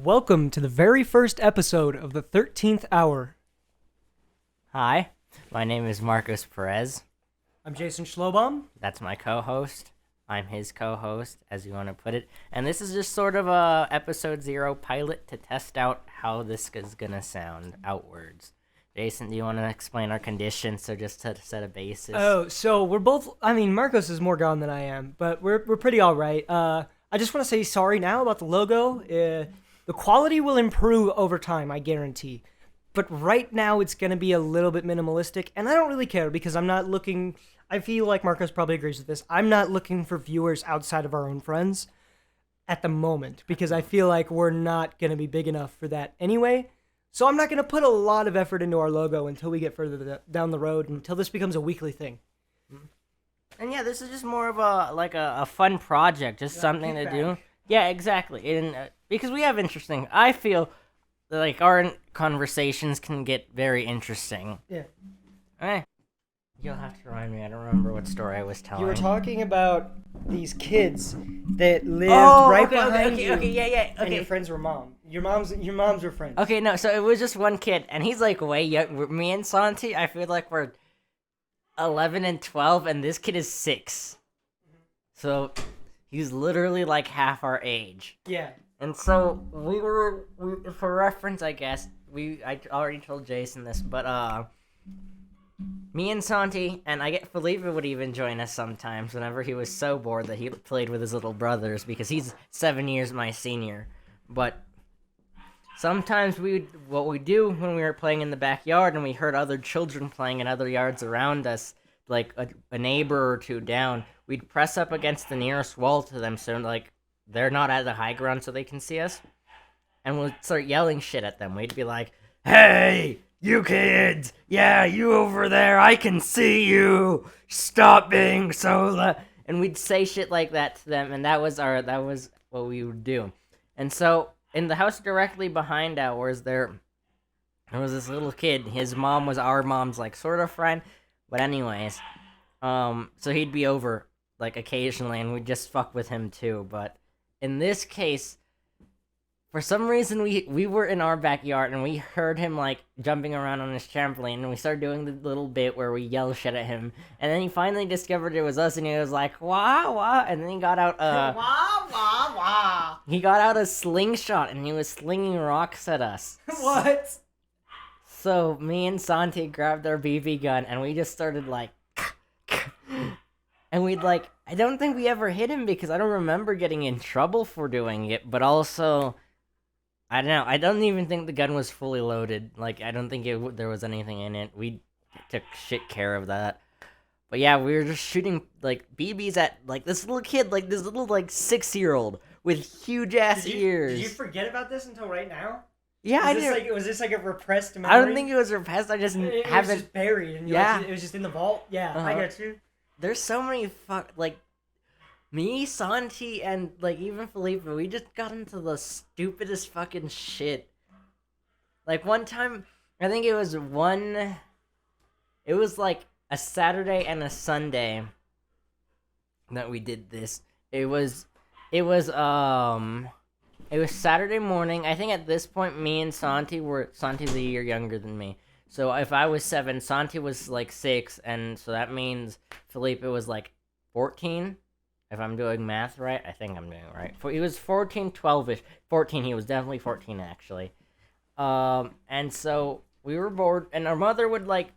welcome to the very first episode of the 13th Hour. Hi, my name is Marcos Perez. I'm Jason Schlobaum. That's my co-host. I'm his co-host, as you want to put it. And this is just sort of a episode 0 pilot to test out how this is going to sound outwards. Jason, do you want to explain our conditions, so just to set a basis? Oh, so we're both, Marcos is more gone than I am, but we're pretty all right. I just want to say sorry now about the logo. The quality will improve over time, I guarantee. But right now it's going to be a little bit minimalistic, and I don't really care because I'm not looking... I feel like Marcos probably agrees with this. I'm not looking for viewers outside of our own friends at the moment because I feel like we're not going to be big enough for that anyway. So I'm not going to put a lot of effort into our logo until we get further down the road, until this becomes a weekly thing. And yeah, this is just more of a fun project, just something to do. Yeah, exactly. And because we have interesting... I feel like our conversations can get very interesting. Yeah. Okay. You'll have to remind me. I don't remember what story I was telling. You were talking about these kids that lived behind you. Okay, yeah. And Okay. your friends were Your moms were friends. Okay, no, so it was just one kid, and he's like way young. Me and Santi, I feel like we're 11 and 12, and this kid is 6. So he's literally like half our age. Yeah. And so we for reference, I guess, I already told Jason this, but me and Santi, and I get Felipe would even join us sometimes whenever he was so bored that he played with his little brothers because he's 7 years my senior. But sometimes what we do when we were playing in the backyard and we heard other children playing in other yards around us, like a neighbor or two down, we'd press up against the nearest wall to them so like they're not at the high ground so they can see us, and we'd start yelling shit at them. We'd be like, "Hey, you kids! Yeah, you over there! I can see you! Stop being so loud!" And we'd say shit like that to them, and that was what we would do. And so in the house directly behind ours, there was this little kid. His mom was our mom's like sort of friend, but anyways, so he'd be over like occasionally, and we'd just fuck with him too. But in this case, for some reason, we were in our backyard, and we heard him, like, jumping around on his trampoline, and we started doing the little bit where we yell shit at him, and then he finally discovered it was us, and he was like, wah, wah, and then he got out, wah, wah, wah. He got out a slingshot, and he was slinging rocks at us. What? So, me and Santi grabbed our BB gun, and we just started, like, and we'd, like, I don't think we ever hit him, because I don't remember getting in trouble for doing it, but also... I don't know. I don't even think the gun was fully loaded. Like, I don't think there was anything in it. We took shit care of that. But yeah, we were just shooting, like, BBs at, like, this little kid, like, this little, like, 6-year-old with huge-ass ears. Did you forget about this until right now? Yeah, I did. Was this, like, a repressed memory? I don't think it was repressed. I just it haven't... was just buried. And it was just in the vault? Yeah, I got you. There's so many me, Santi, and, like, even Felipe, we just got into the stupidest fucking shit. Like, one time, I think it was like a Saturday and a Sunday that we did this. It was Saturday morning. I think at this point, me and Santi's a year younger than me. So if I was 7, Santi was, like, 6, and so that means Felipe was, like, 14. If I'm doing math right, I think I'm doing it right. He was 14, 12-ish. 14, he was definitely 14, actually. And so we were bored, and our mother would, like,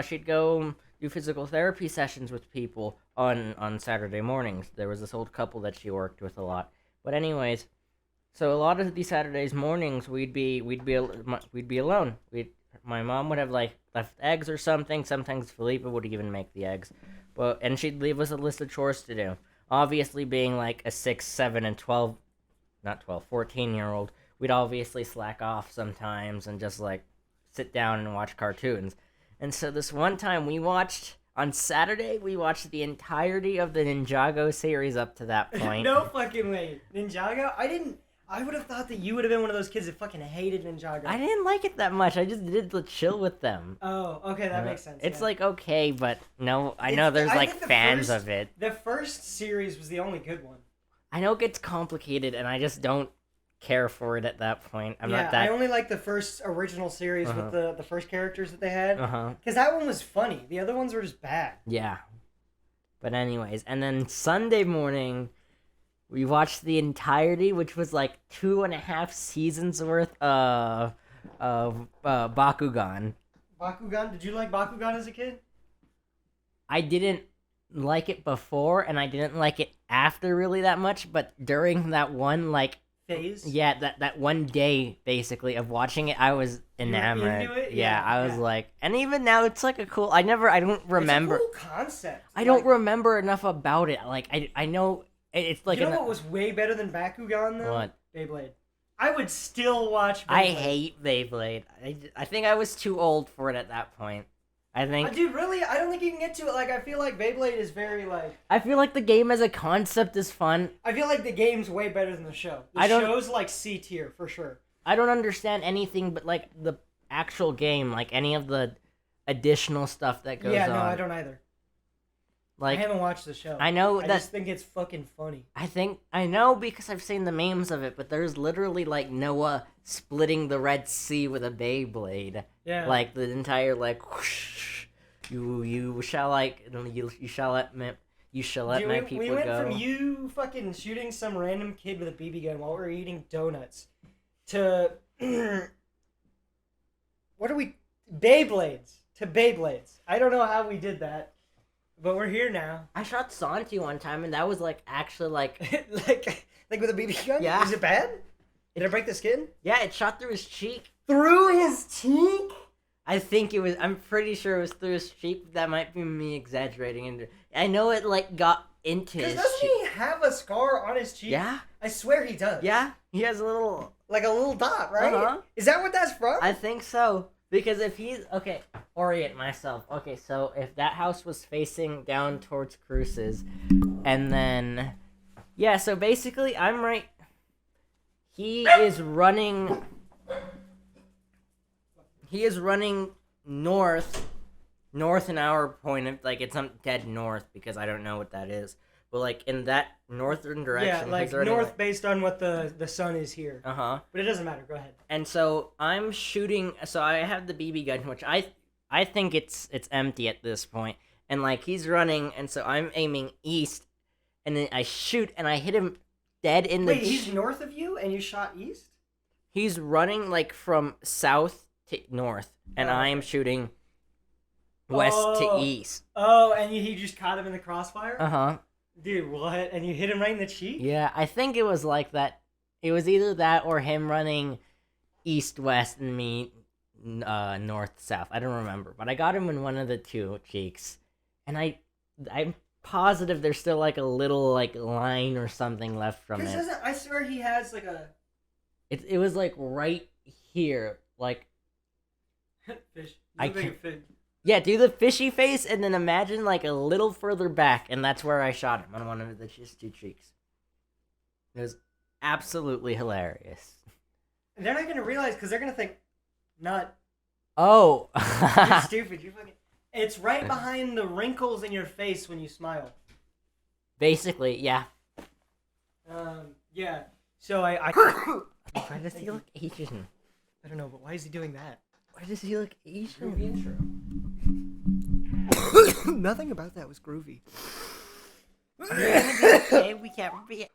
she'd go do physical therapy sessions with people on Saturday mornings. There was this old couple that she worked with a lot. But anyways, so a lot of these Saturdays mornings, we'd be alone. My mom would have, like, left eggs or something. Sometimes Felipe would even make the eggs. And she'd leave us a list of chores to do. Obviously, being like a 6, 7, and 14-year-old, we'd obviously slack off sometimes and just like sit down and watch cartoons. And so this one time on Saturday, we watched the entirety of the Ninjago series up to that point. No fucking way. Ninjago? I would have thought that you would have been one of those kids that fucking hated Ninjago. I didn't like it that much. I just did to chill with them. Oh, okay, that makes sense. It's like okay, but no, I know there's like fans of it. The first series was the only good one. I know it gets complicated, and I just don't care for it at that point. I'm yeah, not that. I only like the first original series Uh-huh. with the first characters that they had. Uh-huh. Because that one was funny. The other ones were just bad. Yeah. But anyways, and then Sunday morning, we watched the entirety, which was like 2.5 seasons worth of Bakugan. Bakugan? Did you like Bakugan as a kid? I didn't like it before, and I didn't like it after really that much, but during that one, like, Phase? yeah, that one day, basically, of watching it, I was enamored. into it? Yeah, Yeah, I was yeah. like, and even now, it's like a cool, I don't remember, It's a cool concept. I don't Like, remember enough about it, like, I know, it's like, you know what was way better than Bakugan, though? What? Beyblade. I would still watch Beyblade. I hate Beyblade. I think I was too old for it at that point. I think Dude, really? I don't think you can get to it. Like, I feel like Beyblade is very, like... I feel like the game as a concept is fun. I feel like the game's way better than the show. The I don't- show's, like, C tier, for sure. I don't understand anything but like the actual game, like any of the additional stuff that goes Yeah, on. no, I don't either. Like I haven't watched the show. I know I that just think it's fucking funny. I know because I've seen the memes of it, but there's literally like Noah splitting the Red Sea with a Beyblade. Yeah. Like the entire like whoosh, you shall like you shall let me you shall let Dude, my we people went go. from you fucking shooting some random kid with a BB gun while we were eating donuts to what are we Beyblades to Beyblades. I don't know how we did that, but we're here now. I shot Santi one time and that was like actually like like with a BB gun. Yeah. Is it bad? Did it break the skin? yeah, it shot through his cheek. Through his cheek? I think it was. I'm pretty sure it was through his cheek. That might be me exaggerating. And I know it like got into Because his doesn't cheek. he have a scar on his cheek? Yeah, I swear he does. yeah. He has a little. Like a little dot, right? Uh-huh. Is that what that's from? I think so because if he's okay, orient myself. Okay, so if that house was facing down towards Cruces, and then yeah, so basically I'm right. He is running. He is running north in our point of like it's not dead north because I don't know what that is, but like in that northern direction. yeah, like he's running, north based on what the sun is here. Uh huh. But it doesn't matter. Go ahead. And so I'm shooting. So I have the BB gun, which I think it's empty at this point, and like he's running, and so I'm aiming east, and then I shoot, and I hit him dead in the. Wait, he's north of you, and you shot east. He's running like from south to north, and Oh. I am shooting west to Oh. east. Oh, and he just caught him in the crossfire. Uh huh. Dude, what? And you hit him right in the cheek? Yeah, I think it was like that. It was either that or him running east west and me north south. I don't remember, but I got him in one of the two cheeks, and I'm positive there's still like a little like line or something left from Because it. I swear he has like a It was like right here, like fish. I Look like a can't- fish. yeah, do the fishy face and then imagine like a little further back, and that's where I shot him on one of the just two cheeks. It was absolutely hilarious. And they're not gonna realize because they're gonna think, "Nut, Oh, you're stupid. You fucking." It's right behind the wrinkles in your face when you smile. basically, yeah. Yeah. So I Why does he look Asian? I don't know, but why is he doing that? Why does he look Asian? Nothing about that was groovy. Okay, we can't be.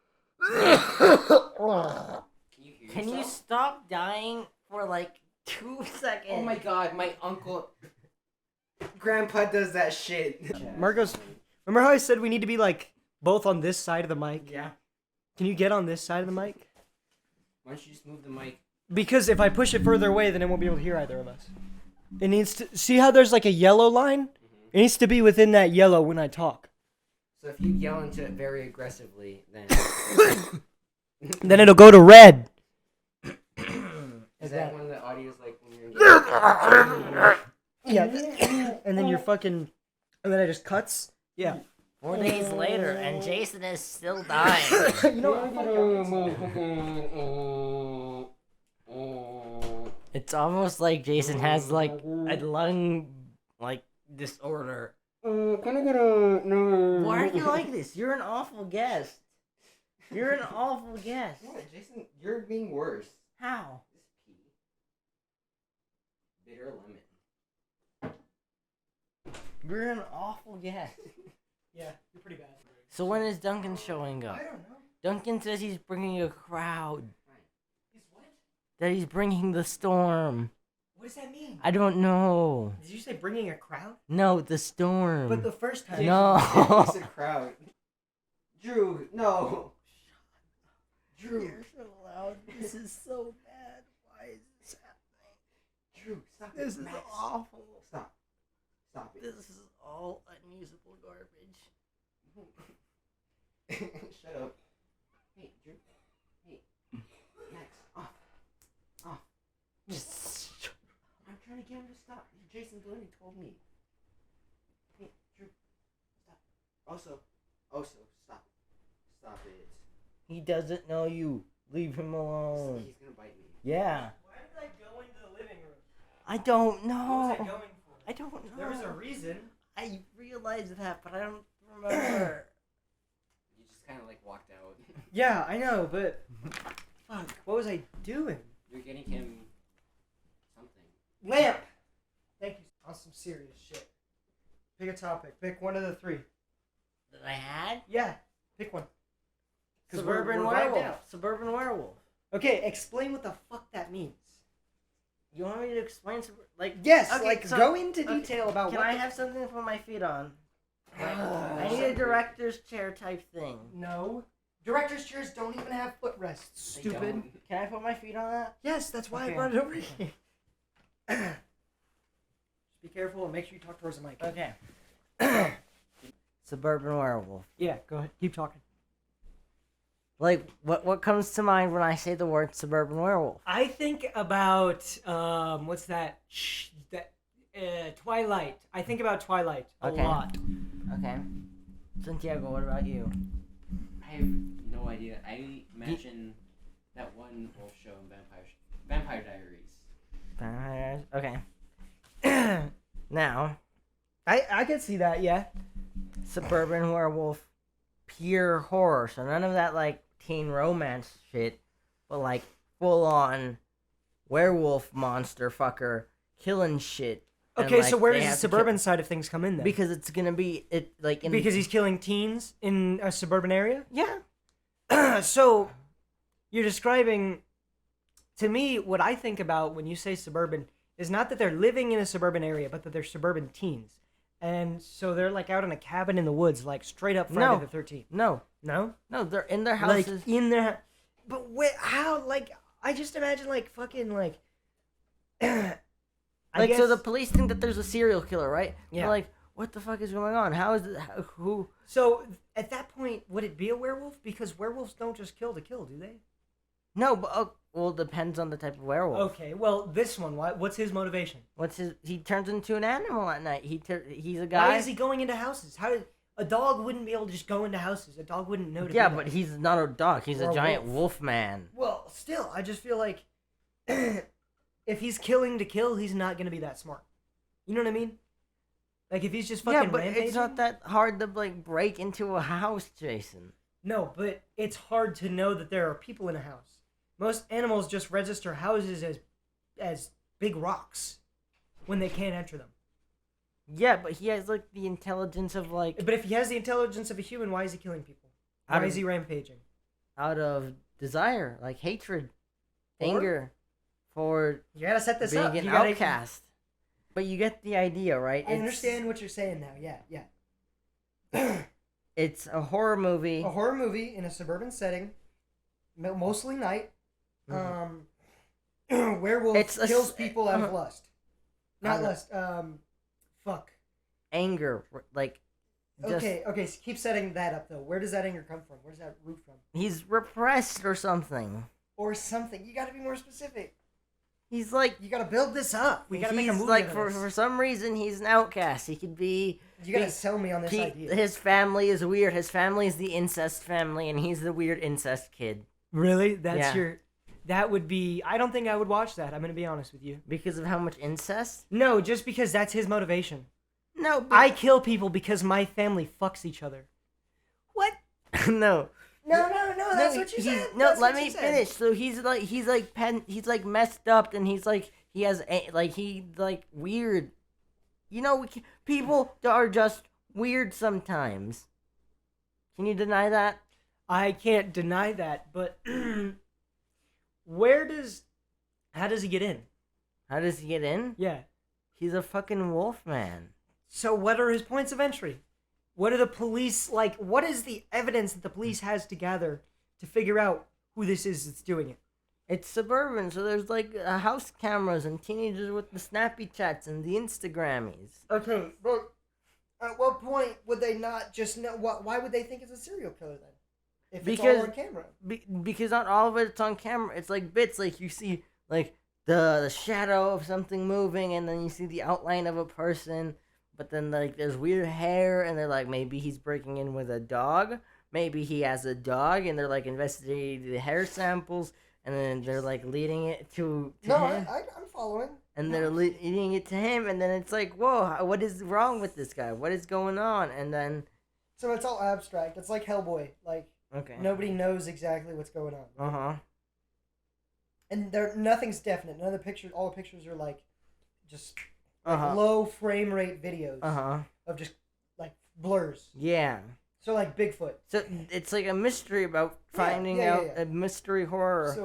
Can you stop dying for like 2 seconds? Oh my god, my uncle. Grandpa does that shit. Marcos, remember how I said we need to be like both on this side of the mic? Yeah. Can you get on this side of the mic? Why don't you just move the mic? Because if I push it further away, then it won't be able to hear either of us. It needs to see how there's like a yellow line. It needs to be within that yellow when I talk. So if you yell into it very aggressively, then Then it'll go to red. is that one of the audios like when you're Yeah. And then you're fucking. And then it just cuts. Yeah. 4 days later, and Jason is still dying. You know what? It's almost like Jason has like a lung like disorder. Why are you like this? You're an awful guest. You're an awful guest. Yeah, Jason, you're being worse. How? This pea. Bitter lemon. You're an awful guest. Yeah, you're pretty bad. So when is Duncan showing up? I don't know. Duncan says he's bringing a crowd. He's what? That he's bringing the storm. What does that mean? I don't know. Did you say bringing a crowd? No, the storm. But the first time. No. It's a crowd. Drew, no. Drew. You're so loud. This is so bad. Why is this happening? Drew, stop it. This is Max. awful. Stop. Stop it. This is all unusable garbage. Shut up. Hey, Drew. Hey. Max, off. Off. Just I'm trying to get him to stop. Jason Delaney told me. Hey, Drew. Stop. Also, stop. Stop it. he doesn't know you. Leave him alone. He's gonna bite me. Yeah. Why did I go into the living room? I don't What was know. I going for? I don't know. There was a reason. I realized that, but I don't remember. You just kind of like walked out. Yeah, I know, but fuck, what was I doing? You're getting him something. Lamp. Thank you. On some serious shit. Pick a topic. Pick one of the three. That I had? Yeah, pick one. 'Cause Suburban we're vibed werewolf. out. Suburban werewolf. Okay, explain what the fuck that means. You want me to explain like Yes, Okay, like so- go into okay, detail about Can what. I the- have something to put my feet on? Ugh. I need a director's chair type thing. No. Director's chairs don't even have footrests. They Stupid. don't. Can I put my feet on that? Yes, that's why Okay. I brought it over here. Just be careful and make sure you talk towards the mic. Okay. Suburban werewolf. Yeah, go ahead. Keep talking. Like what comes to mind when I say the word suburban werewolf? I think about what's that? Twilight. I think about Twilight a Okay. lot. Okay. Santiago, what about you? I have no idea. I imagine that one wolf show in Vampire Diaries. Okay. Now, I can see that. Yeah. suburban werewolf, pure horror. So none of that like teen romance shit, but like full on werewolf monster fucker killing shit. And, Okay, like, so where they does the have to suburban side of things come in then? Because it's gonna be it like in Because he's killing teens in a suburban area. yeah. So you're describing to me what I think about when you say suburban is not that they're living in a suburban area, but that they're suburban teens. And so they're like out in a cabin in the woods, like straight up Friday No. the 13th. No, No? they're in their Like houses. in their. But wait, how? Like, I just imagine like fucking like. I Like, so guess- the police think that there's a serial killer, right? Yeah. They're like, what the fuck is going on? How is it? Who? So at that point, would it be a werewolf? Because werewolves don't just kill to kill, do they? No, but well, it depends on the type of werewolf. Okay, well, this one, what's his motivation? What's his? He turns into an animal at night. He's a guy. Why is he going into houses? How did a dog wouldn't be able to just go into houses? A dog wouldn't know to Yeah, do but that. he's not a dog. He's Or a a giant wolf. wolf man. Well, still, I just feel like if he's killing to kill, he's not gonna be that smart. You know what I mean? Like if he's just fucking Yeah, but rampaging. it's not that hard to like break into a house, Jason. No, but it's hard to know that there are people in a house. Most animals just register houses as big rocks when they can't enter them. Yeah, but he has like the intelligence of like But if he has the intelligence of a human, why is he killing people? Why Out of- is he rampaging? out of desire, like hatred, For? anger, for You gotta set this being up. an You gotta- outcast. But you get the idea, right? I understand what you're saying now. Yeah. It's a horror movie. A horror movie in a suburban setting, mostly night. Werewolf It's a kills s- people out of lust. Not Out of- lust. Fuck. Anger, like just, Okay. So keep setting that up though. Where does that anger come from? Where does that root from? he's repressed or something. Or something. You gotta be more specific. He's like You gotta build this up. We gotta make a he's movie. like out of for this. some reason he's an outcast. He could be You gotta he- sell me on this idea. his family is weird. His family is the incest family, and he's the weird incest kid Really? That's Yeah. your. That would be. I don't think I would watch that. I'm gonna be honest with you. because of how much incest. No, just because that's his motivation. No, but I kill people because my family fucks each other. What? no. No, that's what you he's- said. No, That's let what me you said. finish. So he's like messed up, and he's like weird. You know, people are just weird sometimes. Can you deny that? I can't deny that, but how does he get in? How does he get in? Yeah. He's a fucking wolf man. So what are his points of entry? What are the police like? What is the evidence that the police has to gather to figure out who this is that's doing it? It's suburban, so there's like house cameras and teenagers with the snappy chats and the Instagrammies. Okay, but at what point would they not just know? Why would they think it's a serial killer then? If it's all on camera. Because not all of it's on camera. It's like bits, like you see like the shadow of something moving, and then you see the outline of a person. But then like there's weird hair, and they're like maybe he's breaking in with a dog. Maybe he has a dog, and they're like investigating the hair samples. And then they're like leading it to him. I'm following. And they're leading it to him, and then it's like, whoa, what is wrong with this guy? What is going on? And then... So it's all abstract. It's like Hellboy. Like, okay. Nobody knows exactly what's going on. Uh-huh. And nothing's definite. None of the pictures, all the pictures are like, just Uh-huh. low frame rate videos. Uh-huh. Of just, like, blurs. Yeah. So, like, Bigfoot. So it's like a mystery about finding out a mystery horror. So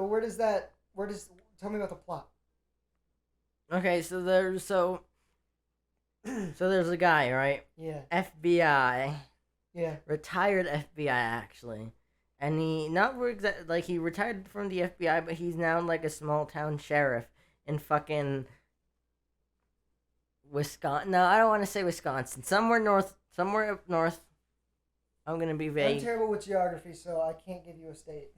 tell me about the plot. Okay, so there's a guy, right? Yeah. FBI. Yeah. Retired FBI, actually. And he, he retired from the FBI, but he's now like a small town sheriff in fucking Wisconsin. No, I don't want to say Wisconsin. Somewhere up north. I'm gonna be vague. I'm terrible with geography, so I can't give you a state.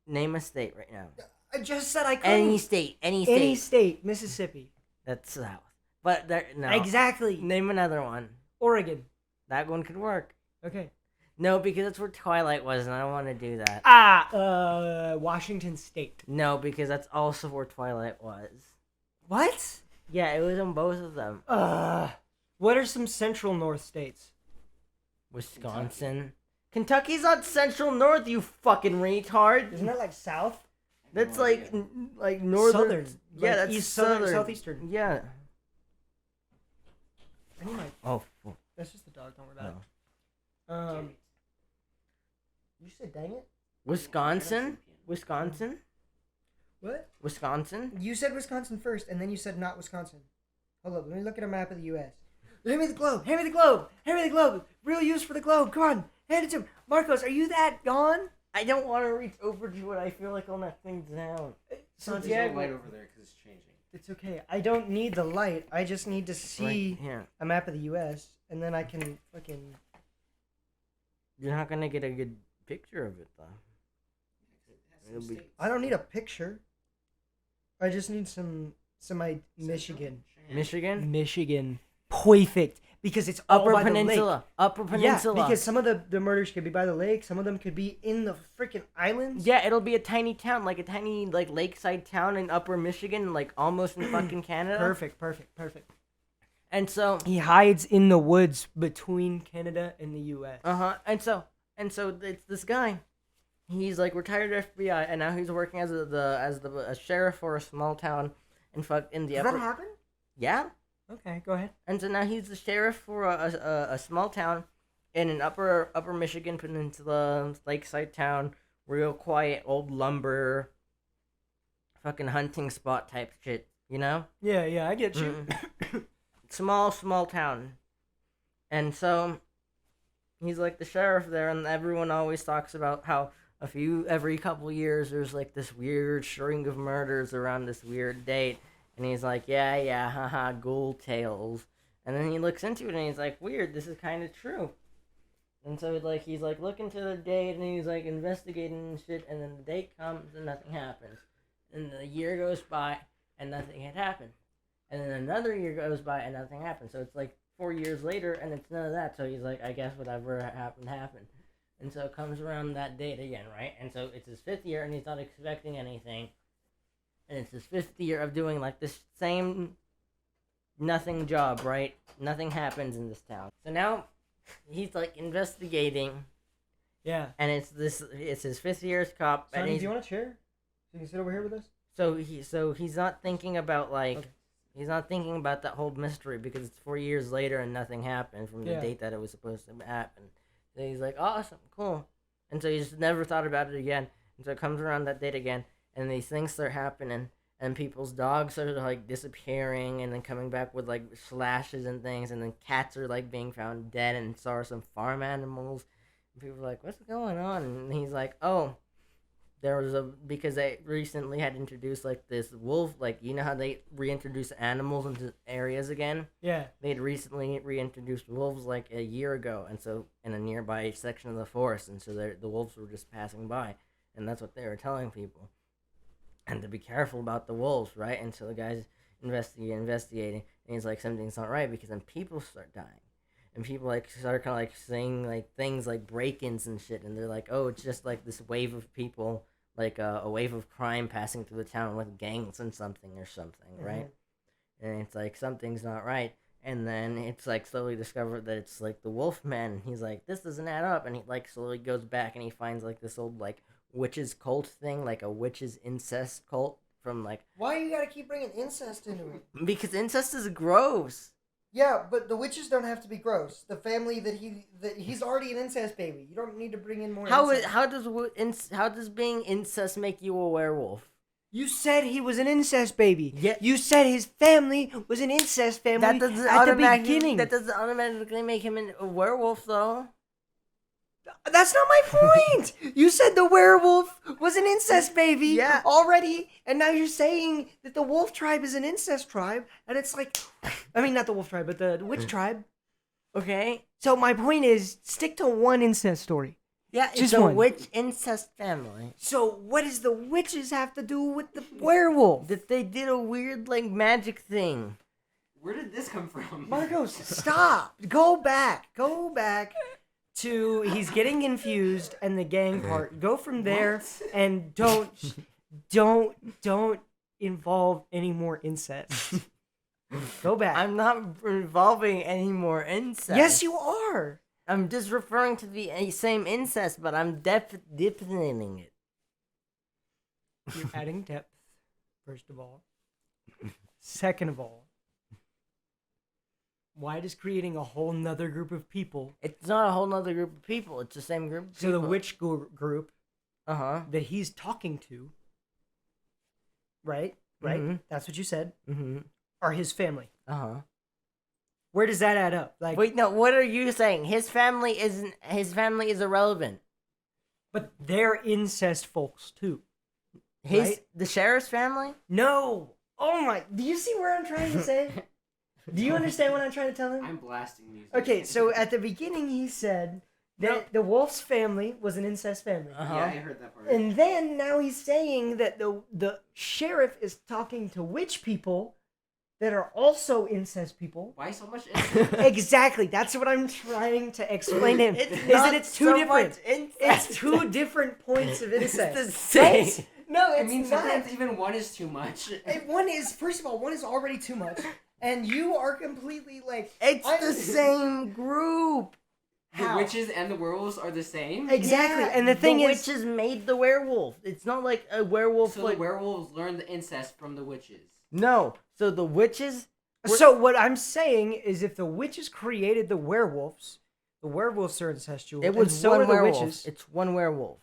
Name a state right now. I just said I couldn't. Any state. Any state. Mississippi. That's south. But no. Exactly. Name another one. Oregon. That one could work. Okay. No, because that's where Twilight was, and I don't want to do that. Washington State. No, because that's also where Twilight was. What? Yeah, it was in both of them. What are some central north states? Wisconsin. Kentucky's not central north, you fucking retard. Isn't that like south? That's like northern. Southern. Yeah, Like that's east, southern. southeastern. Yeah. I need my. Oh. Well, That's just the dog. Don't worry about no. it. You said dang it. Wisconsin. Wisconsin. What? Wisconsin. You said Wisconsin first, and then you said not Wisconsin. Hold up. Let me look at a map of the U.S. Hand me the globe. Hand me the globe. Hand me the globe. Real use for the globe. Come on. Hand it to him. Marcos, are you that gone? I don't want to reach over to it. I feel like I'll knock things down. There's Yeah, no light over there because it's changing. It's okay. I don't need the light. I just need to see Right here. a map of the U.S. and then I can fucking. You're not gonna get a good picture of it though. It'll be- I don't need a picture. I just need some Michigan. Michigan. Perfect. Because it's all Upper by Peninsula. the lake. Upper Peninsula. Yeah, because some of the murders could be by the lake. Some of them could be in the freaking islands. Yeah, it'll be a tiny town, like a tiny lakeside town in Upper Michigan, like almost in fucking Canada. Perfect. And so He hides in the woods between Canada and the U.S. and so it's this guy. He's like retired FBI, and now he's working as a sheriff for a small town in the Does upper. that happen? Yeah. Okay, go ahead. And so now he's the sheriff for a small town in an upper Michigan peninsula lakeside town, real quiet old lumber, fucking hunting spot type shit, you know? Yeah, I get you. Small town. And so he's like the sheriff there, and everyone always talks about how every couple years there's like this weird string of murders around this weird date. And he's like, yeah, haha, ghoul tales. And then he looks into it and he's like, weird, this is kind of true. And so he's like looking to the date and he's like investigating and shit. And then the date comes and nothing happens. And the year goes by and nothing had happened. And then another year goes by and nothing happened. So it's like 4 years later and it's none of that. So he's like, I guess whatever happened. And so it comes around that date again, right? And so it's his 5th year and he's not expecting anything. And it's his 5th year of doing like this same nothing job, right? Nothing happens in this town. So now he's like investigating, Yeah. and it's his 5th year as cop, and Sonny, do you want a chair? So you can sit over here with us? he's not thinking about like. Okay. He's not thinking about that whole mystery because it's 4 years later and nothing happened from the Yeah. date that it was supposed to happen. So he's like, awesome, cool. And so he just never thought about it again. And so it comes around that date again, and these things start happening, and people's dogs are like disappearing and then coming back with like slashes and things, and then cats are like being found dead, and so are some farm animals. And people are like, what's going on? And he's like, oh. There was because they recently had introduced like this wolf, like you know how they reintroduce animals into areas again. Yeah. They'd recently reintroduced wolves like a year ago, and so in a nearby section of the forest, and so the wolves were just passing by, and that's what they were telling people, and to be careful about the wolves, right? And so the guy's investigating, and he's like, something's not right because then people start dying. And people like start kind of like saying like things like break-ins and shit, and they're like, "Oh, it's just like this wave of people, like a wave of crime passing through the town with gangs and something or something, right?" And it's like something's not right, and then it's like slowly discovered that it's like the Wolfman. And he's like, "This doesn't add up," and he like slowly goes back and he finds like this old like witches cult thing, like a witches incest cult from like Why you gotta keep bringing incest into it? because incest is gross. Yeah, but the witches don't have to be gross. The family that he's already an incest baby. You don't need to bring in more. Incest. How does being incest make you a werewolf? You said he was an incest baby. Yeah. You said his family was an incest family That doesn't at the automatically beginning. that doesn't automatically make him a werewolf, though. That's not my point. You said the werewolf was an incest baby Yeah. already, and now you're saying that the wolf tribe is an incest tribe, and it's like, I mean, not the wolf tribe, but the witch tribe. Okay. So my point is, stick to one incest story. Yeah, it's Just a one. witch incest family. So what does the witches have to do with the werewolf? That they did a weird like magic thing. Where did this come from? Marcos, stop. Go back to he's getting confused and the gang part. Go from there and don't involve any more incest. Go back. I'm not involving any more incest. Yes, you are. I'm just referring to the same incest, but I'm deepening it. You're adding depth, first of all. Second of all, why does creating a whole nother group of people? It's not a whole nother group of people. It's the same group of So people. the witch group Uh-huh. that he's talking to, right? Right? Mhm. That's what you said. Mm-hmm. Are his family. Uh-huh. Where does that add up? Like, Wait, no, what are you saying? His family is irrelevant. but they're incest folks too. The Right? sheriff's family? No. Oh my. Do you see where I'm trying to say? Do you understand what I'm trying to tell him? I'm blasting music. Okay, so at the beginning he said that the wolf's family was an incest family. Uh-huh. Yeah, I heard that part. And then now he's saying that the sheriff is talking to witch people that are also incest people. Why so much incest? Exactly. That's what I'm trying to explain to him. Is that it's two different. It's two different points of incest. It's the same. Right? No, I it's mean, not. sometimes even one is too much. One is, first of all, one is already too much, and you are completely like. It's I'm- the same group. The How? witches and the werewolves are the same? Exactly. Yeah, And the thing is, witches made the werewolf. It's not like a werewolf. So like the werewolves learn the incest from the witches. no. So the witches. so what I'm saying is if the witches created the werewolves are incestual. It and was so one are the werewolf. witches. It's one werewolf.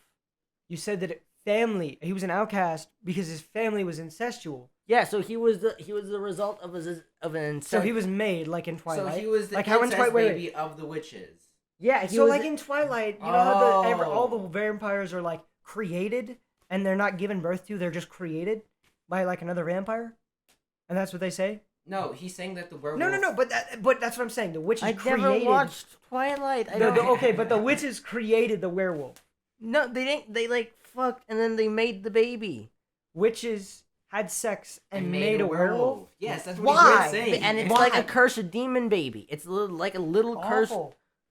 You said that he was an outcast because his family was incestual. Yeah. So he was the result of an incest. So he was made like in Twilight. So he was the like how in incest Twilight. Wait, baby of the witches. Yeah. He so was like in Twilight, you know how all the Oh. vampires are like created and they're not given birth to; they're just created by like another vampire, and that's what they say. No, he's saying that the werewolf. No. But that's what I'm saying. The witches I created. never watched Twilight. I The, don't. okay, but the witches created the werewolf. No, they didn't. They like fucked and then they made the baby. Witches had sex and and made a werewolf. Yes, that's what Why? he's saying. And it's Why? like a cursed demon baby. It's like a little cursed.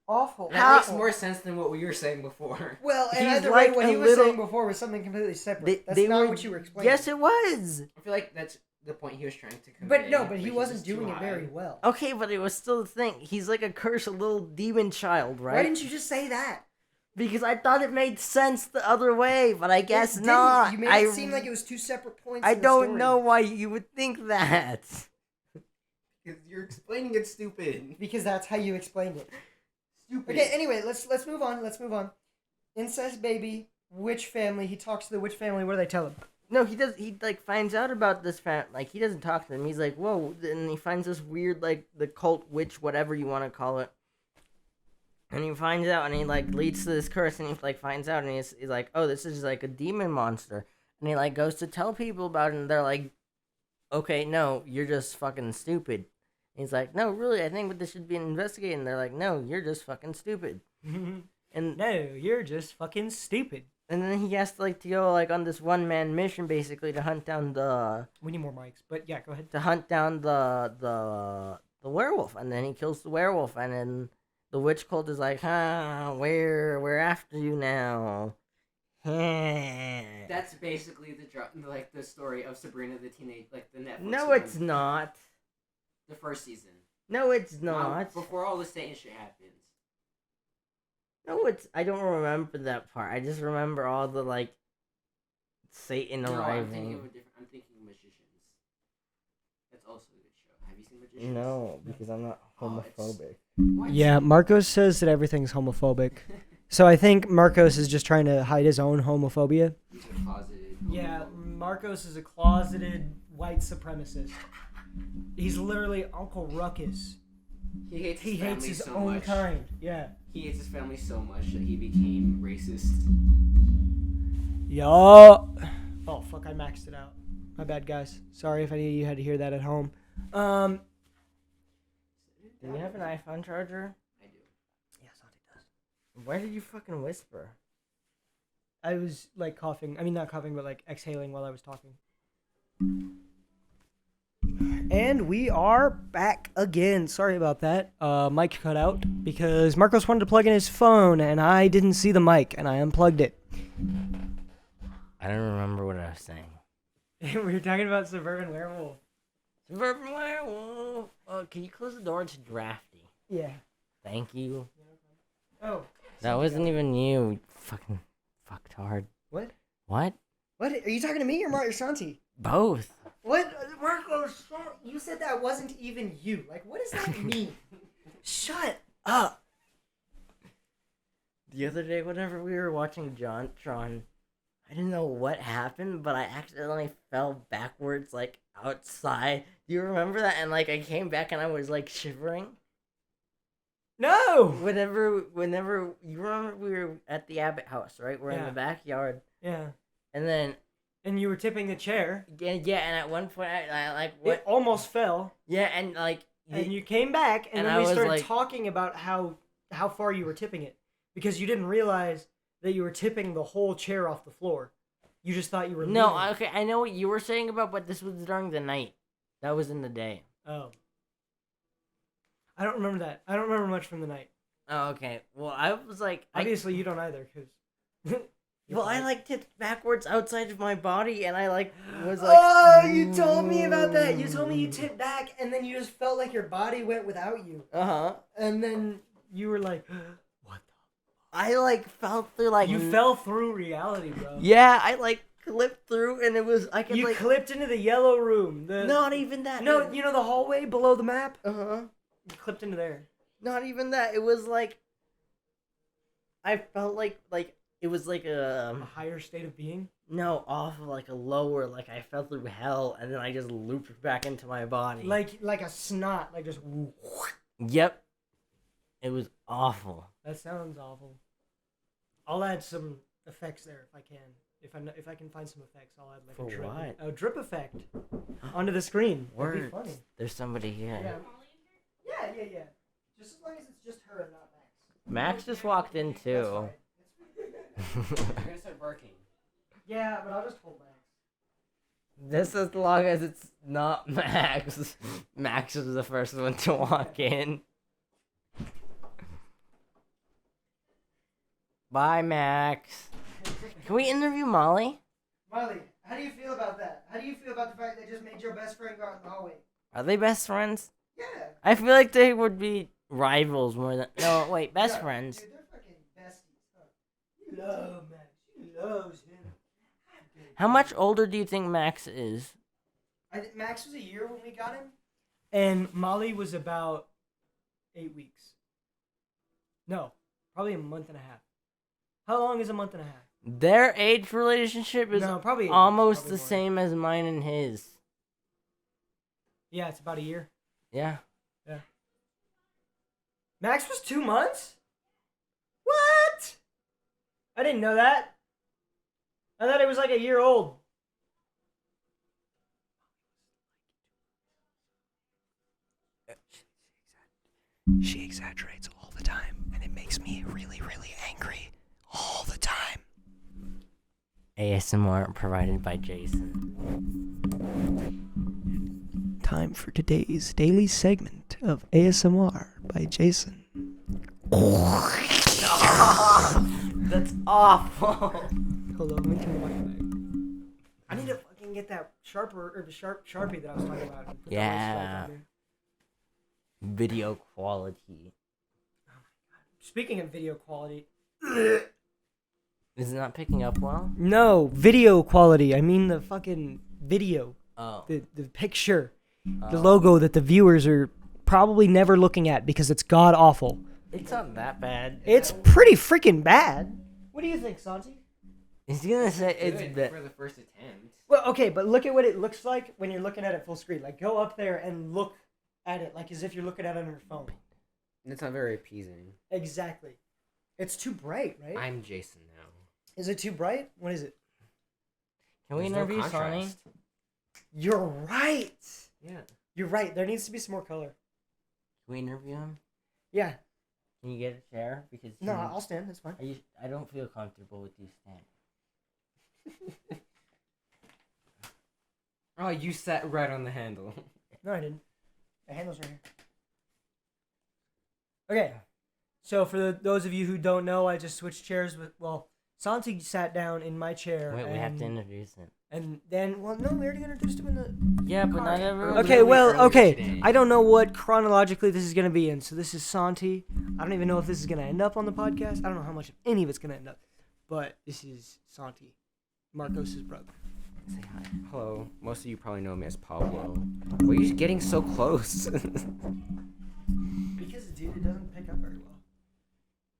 Awful. that How- makes more sense than what we were saying before. Well, and He's either like way, what a he was little- saying before was something completely separate. They- That's they not were- what you were explaining. Yes, it was. I feel like that's the point he was trying to convey. But no, but he which is wasn't just too doing it high. very well. Okay, but it was still the thing. He's like a cursed little demon child, right? Why didn't you just say that? Because I thought it made sense the other way, but I guess It didn't. not. You made it seem like it was two separate points. I in the don't story. know why you would think that. Because you're explaining it stupid. Because that's how you explained it. Stupid. Okay, anyway, let's move on. Let's move on. Incest baby, witch family. He talks to the witch family. What do they tell him? No, he does. He like finds out about this like he doesn't talk to them. He's like, whoa, and he finds this weird like the cult witch, whatever you want to call it. And he finds out, and he like leads to this curse, and he like finds out, and he's like, oh, this is like a demon monster, and he like goes to tell people about it, and they're like, okay, no, you're just fucking stupid. And he's like, no, really, I think this should be investigated. And they're like, no, you're just fucking stupid. And No, you're just fucking stupid. and then he has to like to go like on this one man mission basically to hunt down the We need more mics, but yeah, go ahead. the werewolf, and then he kills the werewolf, and then the witch cult is like, we're after you now. That's basically the story of Sabrina the Teenage, like the Netflix. No, one. it's not. The first season. No, it's not. Before all the Satan shit happens. No, it's. I don't remember that part. I just remember all the like Satan No, arriving. I'm thinking of a different. I'm thinking Magicians. That's also a good show. Have you seen Magicians? No, because I'm not Oh, it's- homophobic. What? Yeah, Marcos says that everything's homophobic. So I think Marcos is just trying to hide his own homophobia. He's a closeted. Yeah, Marcos is a closeted white supremacist. He's literally Uncle Ruckus. He hates He his hates family his so own much. kind. Yeah. He hates his family so much that he became racist. Yo. Oh fuck! I maxed it out. My bad, guys. Sorry if any of you had to hear that at home. Do you have an iPhone charger? I do. Yeah, Santi does. Why did you fucking whisper? I was like coughing. I mean, not coughing, but like exhaling while I was talking. And we are back again. Sorry about that. Mic cut out because Marcos wanted to plug in his phone and I didn't see the mic and I unplugged it. I don't remember what I was saying. We were talking about Suburban Werewolf. Suburban werewolf. Oh, can you close the door to Drafty? Yeah. Thank you. Oh. That wasn't even you. You fucking fucktard. What? What? What? Are you talking to me or Santi? Both. What? Marcos, you said that wasn't even you. Like, what does that mean? Shut up. The other day, whenever we were watching JonTron, I didn't know what happened, but I accidentally fell backwards, like, outside. Do you remember that? And, like, I came back and I was, like, shivering. No! Whenever, you remember we were at the Abbott house, right? We're in Yeah. the backyard. Yeah. And then, And you were tipping the chair. yeah, and at one point, I like, It what? almost fell. Yeah, and, like, And you came back, and And then I we was started like- talking about how far you were tipping it. Because you didn't realize that you were tipping the whole chair off the floor. You just thought you were no, leaning. okay, I know what you were saying about, but this was during the night. That was in the day. Oh. I don't remember that. I don't remember much from the night. Oh, okay. Well, I was like, Obviously, you don't either, because... well, I like tipped backwards outside of my body, and I like was like, Oh, you told me about that. You told me you tipped back, and then you just felt like your body went without you. Uh-huh. And then you were like, what I like fell through like the... You fell through reality, bro. Yeah, I like clipped through, and it was I could You like clipped into the yellow room. The... not even that. No, you know the hallway below the map? Uh-huh. You clipped into there. Not even that. It was like I felt like it was like A higher state of being? no, off of like a lower, like I fell through hell, and then I just looped back into my body. Like a snot, like just... Yep. It was awful. That sounds awful. I'll add some effects there if I can. If I can find some effects, I'll add like For a drip. what? A drip effect onto the screen. That'd be Words. funny. There's somebody here. Yeah. Just as long as it's just her and not Max. Max just walked in too. You're gonna start barking. Yeah, but I'll just hold Max. Just as long as it's not Max. Max was the first one to walk in. Bye, Max. Can we interview Molly? Molly, how do you feel about that? How do you feel about the fact they just made your best friend go out in the hallway? Are they best friends? Yeah. I feel like they would be rivals more than. No, wait, best Yeah, friends. Dude, they're fucking besties. Huh? love Max. She loves him. How much older do you think Max is? I think Max was a year when we got him, and Molly was about 8 weeks. No, probably a month and a half. How long is a month and a half? Their age relationship is No, probably 8 weeks, almost probably the more. same as mine and his. Yeah, it's about a year. Yeah. Max was 2 months? What? I didn't know that. I thought it was like a year old. She exaggerates all the time, and it makes me really, really angry all the time. ASMR provided by Jason. Time for today's daily segment of ASMR by Jason. That's awful. Hold on, let me turn the mic back. I need to fucking get that Sharpie that I was talking about. And put that little stripe Yeah. on there. Video quality. Speaking of video quality. Is it not picking up well? No, video quality. I mean the fucking video. Oh. The picture. The logo that the viewers are probably never looking at because it's god awful. It's not that bad. It's pretty freaking bad. What do you think, Santi? He's gonna say it's bad. for the first attempt. Well, okay, but look at what it looks like when you're looking at it full screen. Like, go up there and look at it like as if you're looking at it on your phone. It's not very appeasing. Exactly. It's too bright, right? I'm Jason now. Is it too bright? What is it? Can we There's no interview Sonny? contrast. You're right. Yeah. You're right. There needs to be some more color. Can we interview him? Yeah. Can you get a chair? Because No, I'll stand. That's fine. I don't feel comfortable with you standing. Oh, you sat right on the handle. No, I didn't. The handle's right here. Okay. So for those of you who don't know, I just switched chairs with. Well, Santi sat down in my chair. Wait, and, we have to introduce him. And then, well, no, we already introduced him in the. Yeah, but not Car. everyone. Okay, Literally well, earlier okay. today. I don't know what chronologically this is gonna be in. So this is Santi. I don't even know if this is gonna end up on the podcast. I don't know how much of any of it's gonna end up. But this is Santi, Marcos's brother. Say hi. Hello. Most of you probably know me as Pablo. Why are you getting so close? Because, dude, it doesn't pick up very well.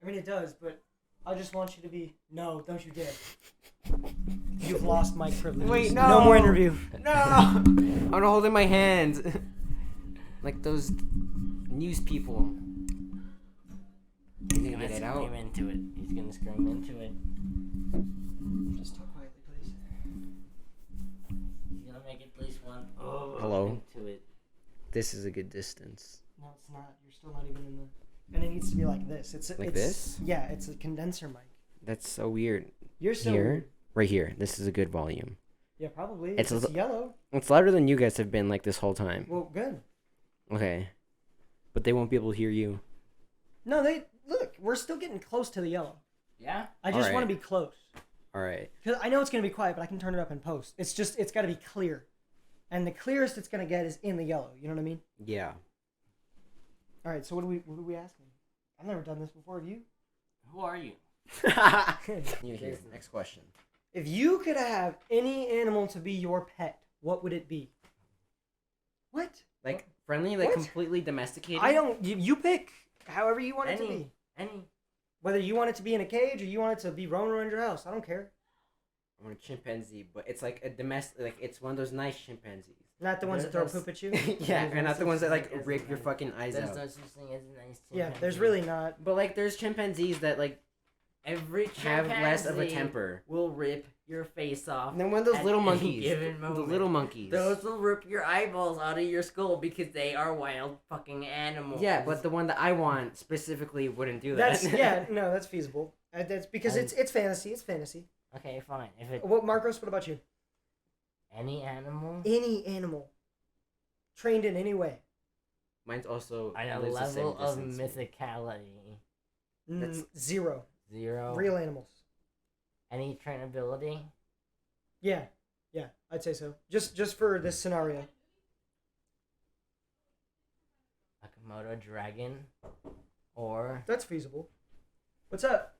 I mean, it does, but I just want you to be. No, don't you dare. You've lost mic privileges. Wait, No no. more interview. No! I'm not holding my hands. Like those news people. He's Get gonna it out. scream into it. He's gonna scream into it. Just talk quietly, please. He's gonna make it at least one. Hello? Into it. This is a good distance. No, it's not. You're still not even in the. And it needs to be like this. It's Like it's, this? Yeah, it's a condenser mic. That's so weird. You're so Here? weird. Right here. This is a good volume. Yeah, probably. It's It's, a li- yellow. It's louder than you guys have been like this whole time. Well, good. Okay. But they won't be able to hear you. No, they look. We're still getting close to the yellow. Yeah. I just want Alright. to be close. Alright. Cause I know it's gonna be quiet, but I can turn it up in post. It's just it's got to be clear, and the clearest it's gonna get is in the yellow. You know what I mean? Yeah. All right. So what are we asking? I've never done this before. Have you? Who are you? You here. Next question. If you could have any animal to be your pet, what would it be? What? Like friendly, like What? completely domesticated? I don't. You pick however you want it to be. Any. Whether you want it to be in a cage or you want it to be roaming around your house, I don't care. I want a chimpanzee, but it's like a domestic, like it's one of those nice chimpanzees. Not the ones that throw There's- poop at you. Yeah, and not the ones that like There's rip your no- fucking eyes There's out. no such thing as a nice Yeah, there's chimpanzee. really not. But like, there's chimpanzees that like Every have less of a chimpanzee temper. will rip your face off. And then one of those At little any monkeys, given the moment. little monkeys. Those will rip your eyeballs out of your skull because they are wild fucking animals. Yeah, but the one that I want specifically wouldn't do that. That's yeah. No, that's feasible. That's because And- it's fantasy. It's fantasy. Okay, fine. If it What, Marcos? What about you? any animal Any animal trained in any way. Mine's also at a lives the same level of distance. mythicality, That's- Zero. 0. Real animals. Any trainability? Yeah, yeah, I'd say so. Just for this scenario. A Komodo dragon, or That's feasible. What's up?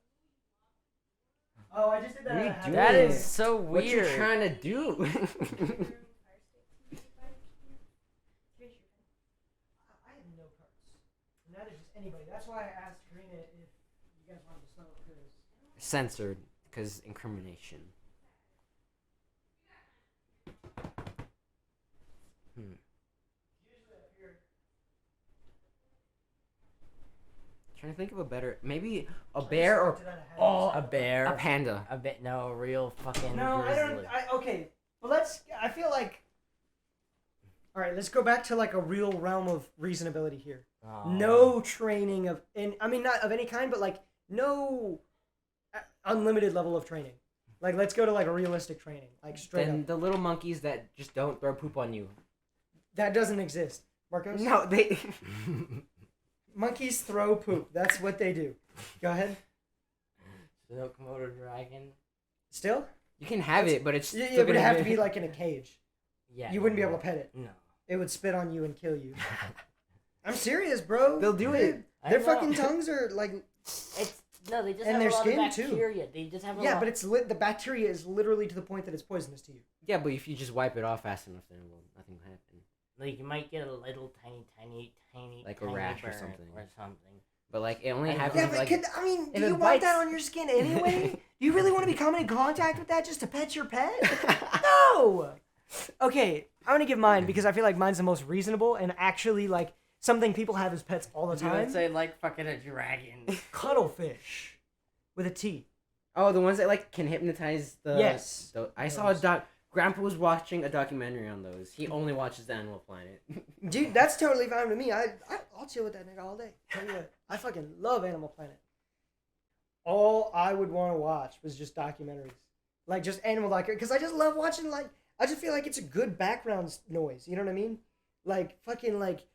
Oh, I just did What are you that. doing? That is so What you weird. trying to do? I have no cards. Neither does anybody. That's why I asked Karina if you guys wanted to smoke. Because Censored, because incrimination. Trying to think of a better, maybe a bear or A bear. a panda. A bit. No, a real fucking No, I don't. grizzly. Okay, but I feel like. All right, let's go back to like a real realm of reasonability here. Oh. No training of, and I mean not of any kind, but like no unlimited level of training. Like let's go to like a realistic training, like straight Then up. the little monkeys that just don't throw poop on you. That doesn't exist, Marcos. No, they. Monkeys throw poop. That's what they do. Go ahead. No Komodo dragon. Still, You can have it, but it's. it would have to be like in a cage. Yeah. You wouldn't be able to pet it. No. It would spit on you and kill you. I'm serious, bro. They'll do it. Their I know. fucking tongues are like It's no. They just And have their a lot skin, of too. bacteria. They just have a yeah, lot. but it's the bacteria is literally to the point that it's poisonous to you. Yeah, but if you just wipe it off fast enough, then nothing will happen. Like you might get a little tiny Like a tiny rash or burn something. Or something. But like it only I- happens Yeah, but like. do if you it want bites- that on your skin anyway? Do you really want to be coming in contact with that just to pet your pet? No. Okay, I want to give mine because I feel like mine's the most reasonable and actually like something people have as pets all the You would time. say like fucking a dragon. Cuttlefish with a T. Oh, the ones that like can hypnotize the. Yes. I saw a doc. Grandpa was watching a documentary on those. He only watches the Animal Planet. Dude, that's totally fine with me. I'll chill with that nigga all day. Tell you what, I fucking love Animal Planet. All I would want to watch was just documentaries, like just animal documentaries, because I just love watching. Like, I just feel like it's a good background noise. You know what I mean? Like fucking like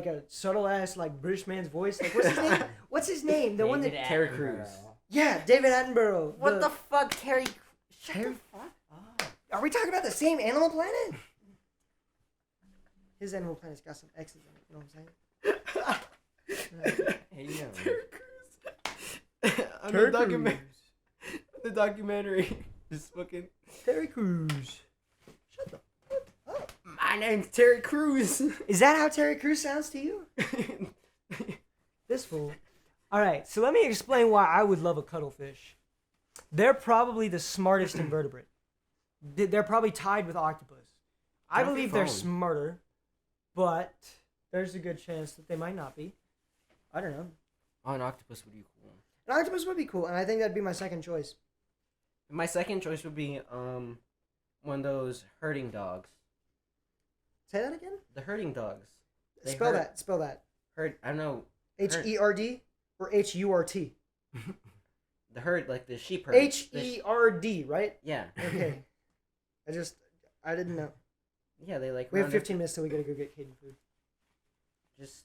a subtle ass like British man's voice. Like what's his name? What's his name? The one that David Terry Attenborough. Crews. yeah, David Attenborough. What the fuck, Terry? Shut Terry- the fuck up. Are we talking about the same Animal Planet? His Animal Planet's got some X's in it. You know what I'm saying? Hey, yo. On Terry the documentary. Just fucking. Terry Crews. Shut the fuck up. My name's Terry Crews. Is that how Terry Crews sounds to you? This fool. All right, so let me explain why I would love a cuttlefish. They're probably the smartest invertebrate. They're probably tied with octopus. I Drop your believe they're phone. smarter, but there's a good chance that they might not be. I don't know. Oh, an octopus would be cool. An octopus would be cool, and I think that'd be my second choice. My second choice would be one of those herding dogs. Say that again? The herding dogs. They Spell herd- that. Spell that. Herd. I don't know. H-E-R-D or H-U-R-T? The herd, like the sheep herd. H-E-R-D, right? Yeah. Okay. I didn't know. Yeah, they like. We have round up- 15 minutes till we gotta go get Caden food. Just.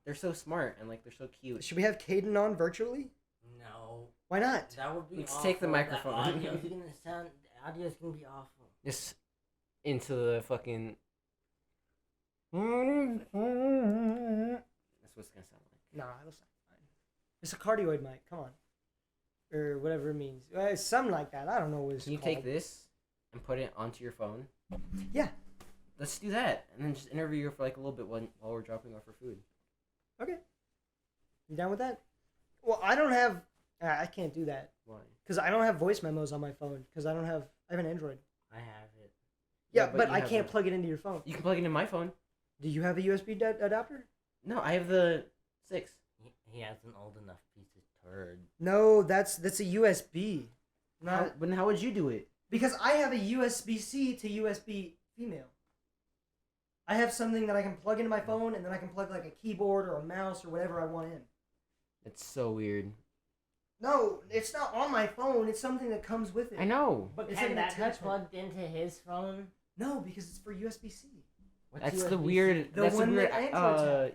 They're so smart and like they're so cute. Should we have Caden on virtually? No. Why not? That would be Let's awful. take the That microphone. audio's gonna sound. The audio's gonna be awful. Just into the fucking. That's what it's gonna sound like. Nah, it'll sound fine. It's a cardioid mic. Come on, or whatever it means. Something like that. I don't know what it's Can you called. take this and put it onto your phone? Yeah. Let's do that, and then just interview you for like a little bit while we're dropping off our food. Okay. You down with that? Well, I don't have. I can't do that Why? because I don't have voice memos on my phone because I have an Android. I have it. Yeah, Yeah, but but you I have can't a- plug it into your phone. You can plug it in my phone. Do you have a USB adapter? No, I have the 6. He has an old enough piece of turd. No, that's a USB. Not But how would you do it? because I have a USB-C to USB female. I have something that I can plug into my phone, and then I can plug like a keyboard or a mouse or whatever I want in. It's so weird. No, it's not on my phone. It's something that comes with it. I know. But It's can like an that be attachment. plugged into his phone? No, because it's for USB-C. What's That's the USB-C? weird. The That's the one weird. that Androids have.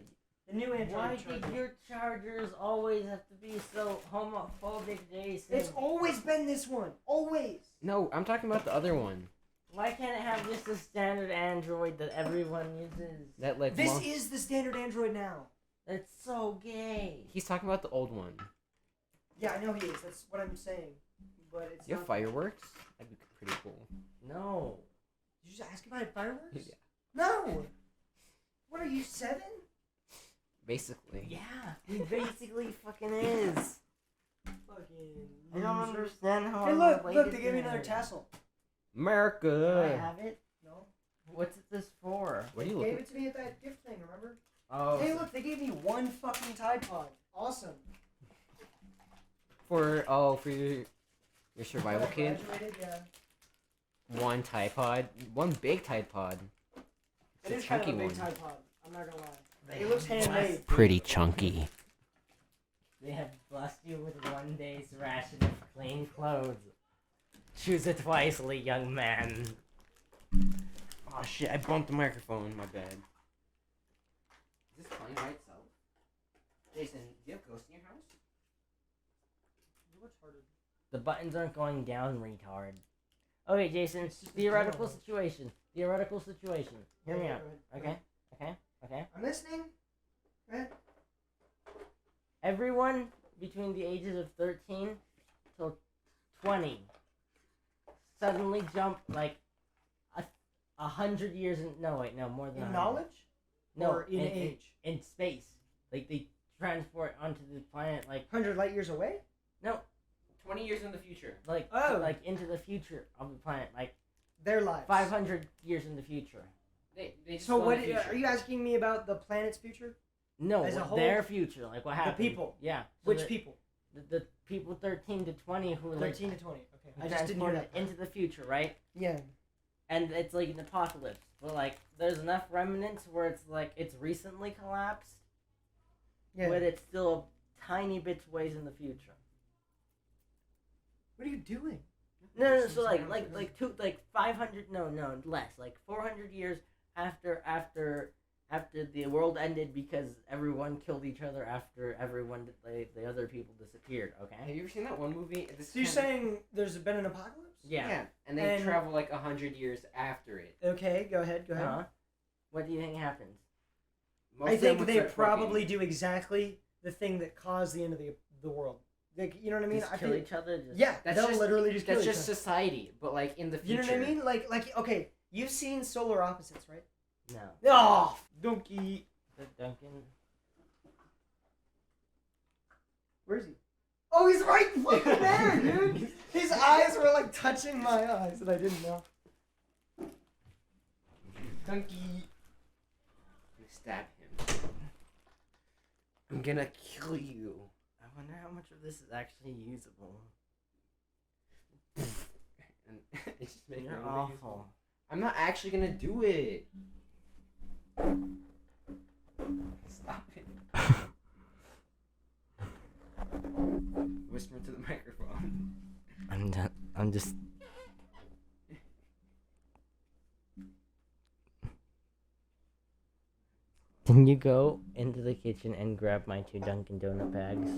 The new Android. Why charger. did your chargers always have to be so homophobic, Jason? It's always been this one. Always. No, I'm talking about the other one. Why can't it have just a standard Android that everyone uses? That like. This is the standard Android now. That's so gay. He's talking about the old one. Yeah, I know he is. That's what I'm saying. But it's You have not. fireworks? That'd be pretty cool. No. Did you just ask if I had fireworks? Yeah. No. What are you, 7? Basically. Yeah, he basically fucking is. Fucking. I don't understand how Hey, I'm look! related They to gave me another him. tassel. Can I America. have it? No. What's this for? What are you They gave looking? it to me at that gift thing. Remember? Oh, Hey, look! They gave me one fucking Tide Pod. Awesome. For your survival When I kit? graduated, yeah. One Tide Pod. One big Tide Pod. It It's is a kind of a chunky big one. Tide Pod. I'm not gonna lie. They It looks have handmade. blessed- Pretty chunky. They have blessed you with 1 day's ration of clean clothes. Choose it wisely, young man. Oh shit, I bumped the microphone, my bad. Is this playing by itself? Jason, do you have ghosts in your house? You're retarded. The buttons aren't going down, retard. Okay, Jason. It's just a Theoretical general. situation. Theoretical situation. Hear me Yeah, out. go ahead. Okay. Okay. I'm listening. Go ahead. Everyone between the ages of 13 till 20 suddenly jump like 100 years in. No, wait, no, more than In 100. knowledge? No, Or in age? In space. Like they transport onto the planet. Like 100 light years away? no, 20 years in the future. like Oh. like into the future of the planet. Like Their lives. 500 years in the future. They just So go what in the future. are you asking me about the planet's future? No, As a whole? their future. Like what happened. people. Yeah. So Which the- people? The people 13 to 20 who were like 13 to 20. Okay. who I just didn't hear transported that. into the future, right? Yeah. And it's like an apocalypse. But like there's enough remnants where it's like it's recently collapsed, Yeah. but it's still tiny bits ways in the future. What are you doing? No, so like 500 no, less. Like 400 years after the world ended because everyone killed each other after the other people disappeared, Have okay? you ever seen that one movie? This So you're kind of- saying there's been an apocalypse? Yeah. And they And- travel like 100 years after it. Okay, go ahead. Uh-huh. What do you think happens? Most I of them think would they start probably fucking- do exactly the thing that caused the end of the world. Like, you know what I mean? Just I kill think, each other? Just... yeah, That's they'll just- literally just kill That's each just other. society, but like in the You future. know what I mean? Like okay, you've seen Solar Opposites, right? No. Oh, donkey. Duncan. Where is he? Oh, he's right fucking there, dude. His eyes were like touching my eyes, and I didn't know. Donkey. Stab him. I'm gonna kill you. I wonder how much of this is actually usable. And it's just making You're everything awful. I'm not actually gonna do it. Stop it. Whisper to the microphone. I'm done. I'm just. Can you go into the kitchen and grab my 2 Dunkin' Donut bags?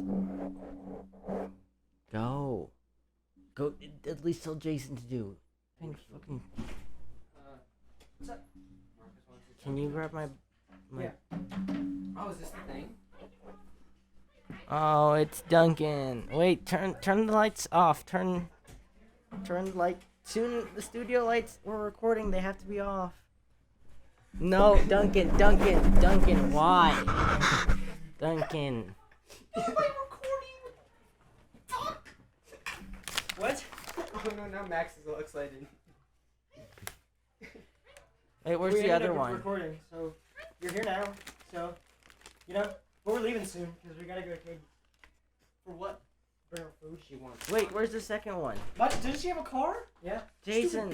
Go. Go. At least tell Jason to do. Thanks, fucking. What's up? Can you grab my? Yeah. Oh, is this the thing? Oh, it's Duncan. Wait, turn the lights off. Turn the light. Soon the studio lights we're recording, they have to be off. No, Duncan, why? Duncan. What? Oh no, now Max is all excited. Wait, where's We the ended other up one? Recording, so you're here now. So, you know, but we're leaving soon because we gotta go to Katie. For what? Bring our food. She wants. Wait, where's the second one? But doesn't she have a car? Yeah. Jason,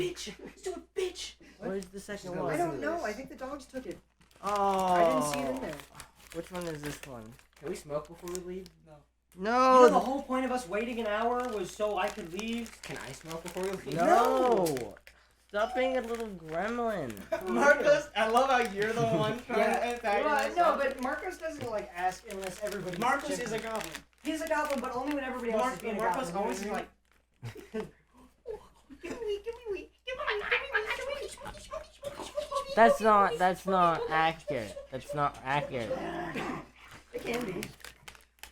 Stupid bitch. What? where's the second gonna one? I listen don't to know. this. I think the dogs took it. Oh. I didn't see it in there. Which one is this one? Can we smoke before we leave? You No. know, the whole point of us waiting an hour was so I could leave. Can I smoke before we leave? No. Stop being a little gremlin. Marcos, I love how you're the one trying to Yeah. antagonize No, him. but Marcos doesn't like ask unless everybody. Marcos is a goblin. He's a goblin, but only when everybody else is being a Marcos goblin. always is like, That's not accurate. That's not accurate. It can be.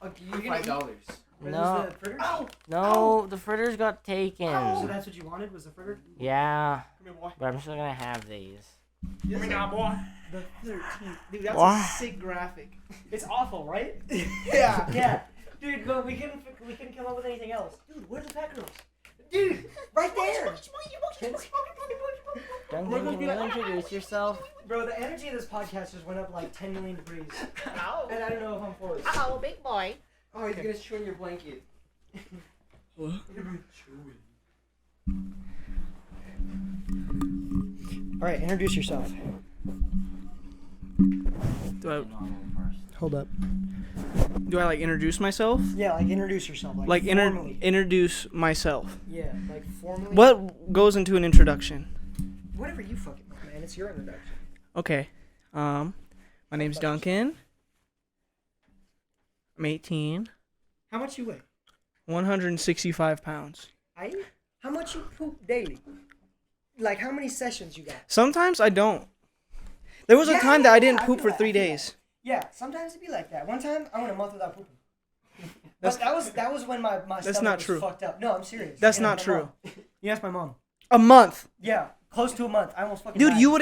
I'll give you $5. Are No. those the fritters? No, the fritters got taken. So that's what you wanted, was the fritter? Yeah, Come here, boy. but I'm still gonna have these. Come here now, boy. The 13th. Dude, that's Why? a sick graphic. It's awful, right? Yeah. Yeah. Dude, but we couldn't come up with anything else. Dude, where's the pet girls? Dude, right there. Duncan, can you introduce yourself? Bro, the energy of this podcast just went up like 10 million degrees. Ow. And I don't know if I'm for it. Ow, big boy. Oh, he's gonna chew on your blanket. Alright, introduce yourself. Hold up. Do I like introduce myself? Yeah, like introduce yourself. Like formally. introduce myself. Yeah, like formally. What goes into an introduction? Whatever you fucking know, man. It's your introduction. Okay. My name's Duncan. I'm 18. How much you weigh? 165 pounds. How much you poop daily? Like, how many sessions you got? Sometimes I don't. There was a time that I didn't I poop feel for that, 3 I feel days. Yeah, sometimes it be like that. One time, I went a month without pooping. But that was when my stomach not was true. fucked up. No, I'm serious. That's You not ask my true. mom. You ask my mom. A month. Yeah, close to a month. I almost fucking Dude, died. you would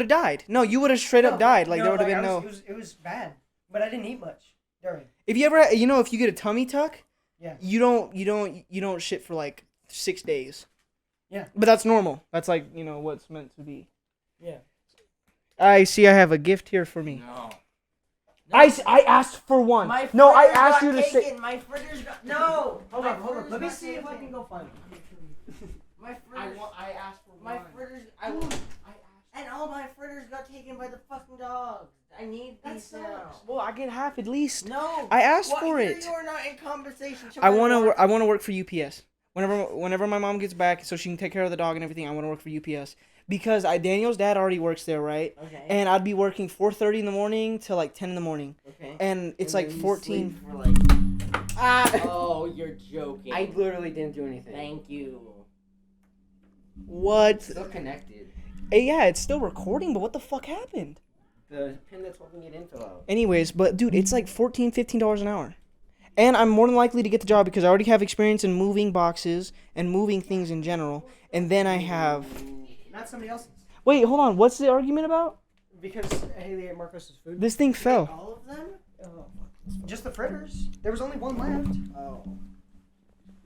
have died. No, you would have straight up died. Like, no, there would have been I no. was- It was bad, but I didn't eat much during. If you ever, if you get a tummy tuck, Yeah. you don't shit for like 6 days. Yeah. But that's normal. That's like, what's meant to be. Yeah. I see I have a gift here for me. No. I asked for one. My No, I fritters asked got you to say. taken. My fritters got no. Hold My up, hold up. fritters Let me got see if I taken. can go find it. My fritters. I asked for My one. fritters. I asked. And all my fritters got taken by the fucking dogs. I need these now. Well, I get half at least. No. I asked What? for Here it. You are not in conversation. I want to work for UPS. Whenever my mom gets back, so she can take care of the dog and everything, I want to work for UPS because Daniel's dad already works there, right? Okay. And I'd be working 4:30 in the morning till like 10 in the morning, Okay. and it's like 14. For like... Oh, you're joking. I literally didn't do anything. Thank you. What? Still connected. Yeah, it's still recording, but what the fuck happened? The pin that's holding it in fell out. Anyways, but dude, it's like $15 an hour. And I'm more than likely to get the job because I already have experience in moving boxes and moving things in general. And then I have... Not somebody else's. Wait, hold on. What's the argument about? Because Haley ate Marcos's food. This thing fell. All of them? Oh, just the fritters. There was only one left. Oh.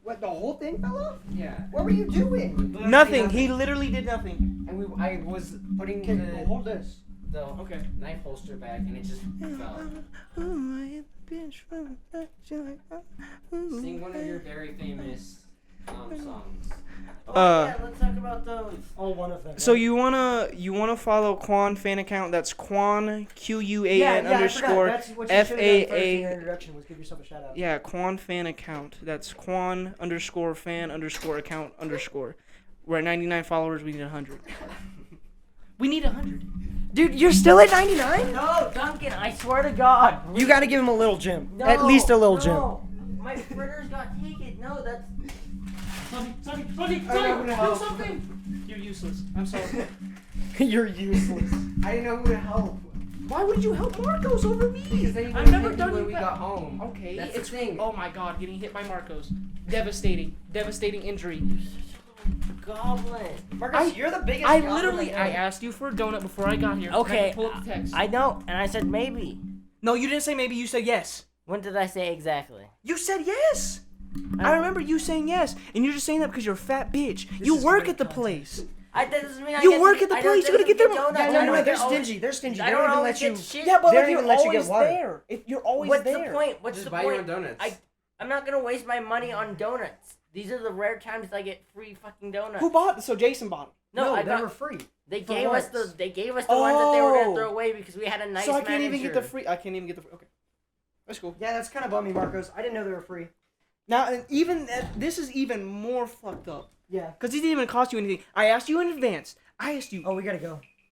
What, the whole thing fell off? Yeah. What were you doing? Nothing. He literally did nothing. And I was putting Okay, the hold this. Okay. knife holster back, and it just fell. Sing one of your very famous songs. Yeah, let's talk about those. All one of them. So right? you wanna follow Quan fan account? That's Quan QUAN I forgot. underscore That's what you should've done first in your FAA. introduction was give yourself a shout out. Yeah, Quan fan account. That's Quan underscore fan underscore account underscore. We're at 99 followers. We need 100. We need 100. Dude, you're still at 99? No, Duncan, I swear to God. You gotta give him a little gym. No, At least a little no. My fritters got taken. No, that's. Sonny, do something. You're useless. I'm sorry. gym. You're useless. I didn't know who to help. Why would you help Marcos over me? Because they I've never done when you we that. got home. Okay, That's it's the thing. Oh my God, getting hit by Marcos. Devastating injury. Goblin. Marcos, you're the biggest I goblin literally, ever. I asked you for a donut before I got here. Okay, I can pull up the text. I know, and I said maybe. No, you didn't say maybe. You said yes. When did I say exactly? You said yes. I remember you saying yes, and you're just saying that because you're a fat bitch. This You is work great at the content. place. That doesn't mean I You get work to- at the I don't- place, you gotta doesn't get them- mean donuts. Yeah, I no, don't they're get all- stingy. They're stingy. I They don't don't even always let you. get shit. Yeah, but They if don't you're even let you get always water. there, if you're always What's there. the point? What's Just the buy point? your own donuts. I'm not gonna waste my money on donuts. These are the rare times I get free fucking donuts. Who bought? So Jason bought No, I they got. were free. They for gave us once. the. They gave us the ones that they were gonna Oh. throw away because we had a nice so I can't even get the manager. free. I can't even get the free. Okay, that's cool. Yeah, that's kind of bummy, Marcos. I didn't know they were free. Now, and even this is even more fucked up Yeah. because it didn't even cost you anything. I asked you in advance. I asked you. Oh, we gotta go.